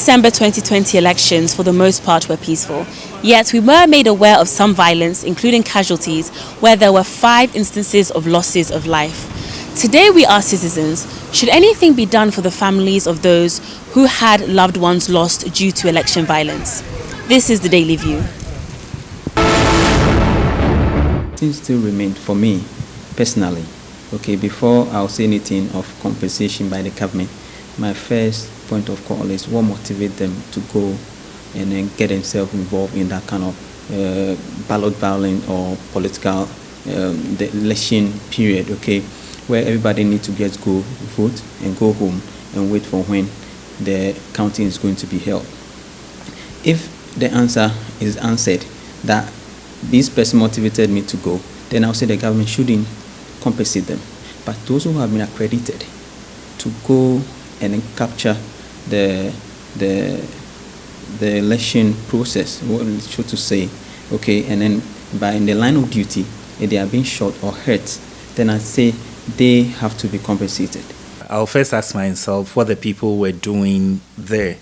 December 2020 elections, for the most part, were peaceful. Yet we were made aware of some violence, including casualties, where there were 5 instances of losses of life. Today we ask citizens, should anything be done for the families of those who had loved ones lost due to election violence? This is the Daily View. Things still remain for me, personally. Okay, before I'll say anything of compensation by the government, my first point of call is what motivates them to go and then get themselves involved in that kind of ballot violence or political the election period, okay, where everybody needs to just go vote and go home and wait for when the counting is going to be held. If the answer is answered that this person motivated me to go, then I'll say the government shouldn't compensate them. But those who have been accredited to go and then capture the election process, what should to say, okay, and then by in the line of duty, if they are being shot or hurt, then I say they have to be compensated. I'll first ask myself what the people were doing there.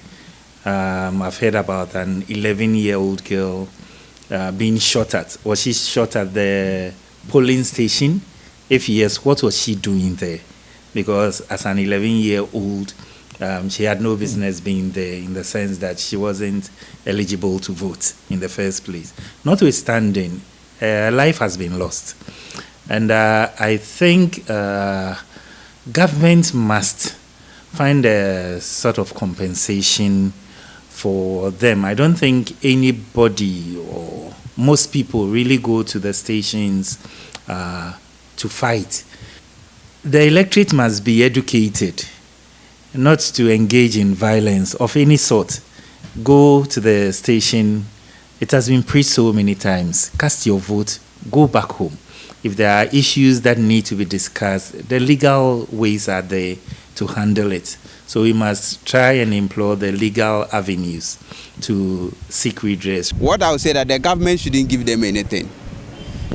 I've heard about an 11-year-old girl being shot at. Was she shot at the polling station? If yes, what was she doing there? Because as an 11-year-old, she had no business being there, in the sense that she wasn't eligible to vote in the first place. Notwithstanding, life has been lost. And I think government must find a sort of compensation for them. I don't think anybody or most people really go to the stations to fight. The electorate must be educated not to engage in violence of any sort. Go to the station. It has been preached so many times. Cast your vote. Go back home. If there are issues that need to be discussed, the legal ways are there to handle it. So we must try and employ the legal avenues to seek redress. What I would say that the government shouldn't give them anything.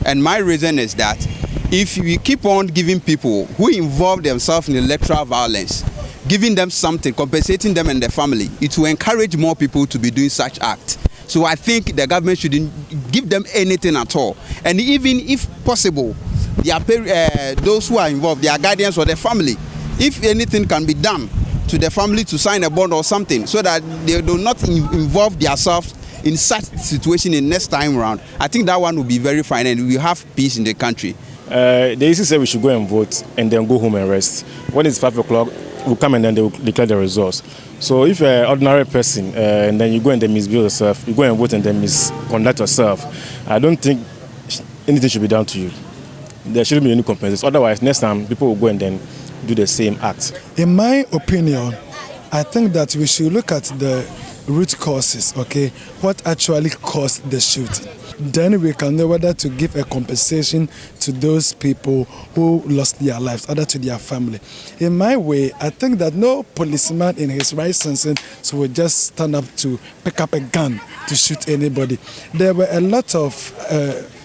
And my reason is that if we keep on giving people who involve themselves in electoral violence, giving them something, compensating them and their family, it will encourage more people to be doing such acts. So I think the government shouldn't give them anything at all. And even if possible, those who are involved, their guardians or their family, if anything can be done to the family to sign a bond or something, so that they do not involve themselves in such situation in next time around, I think that one will be very fine and we will have peace in the country. They used to say we should go and vote and then go home and rest. When it's 5 o'clock, we'll come and then they will declare the results. So if you're an ordinary person and then you go and then misbehave yourself, you go and vote and then misconduct yourself, I don't think anything should be done to you. There shouldn't be any compensation. Otherwise, next time people will go and then do the same act. In my opinion, I think that we should look at the root causes, okay? What actually caused the shooting? Then we can know whether to give a compensation to those people who lost their lives, other to their family. In my way, I think that no policeman in his right senses would just stand up to pick up a gun to shoot anybody. There were a lot of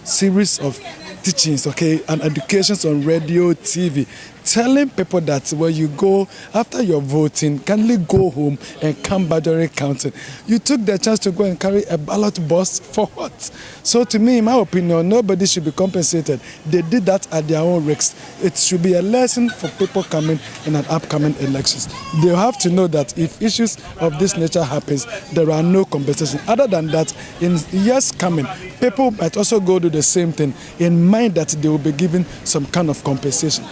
series of teachings, okay, and educations on radio, TV, telling people that when you go after your voting, kindly go home and come back during counting. You took the chance to go and carry a ballot box for what? So to me, in my opinion, nobody should be compensated. They did that at their own risk. It should be a lesson for people coming in an upcoming elections. They have to know that if issues of this nature happens, there are no compensation. Other than that, in years coming, people might also go do the same thing in mind that they will be given some kind of compensation.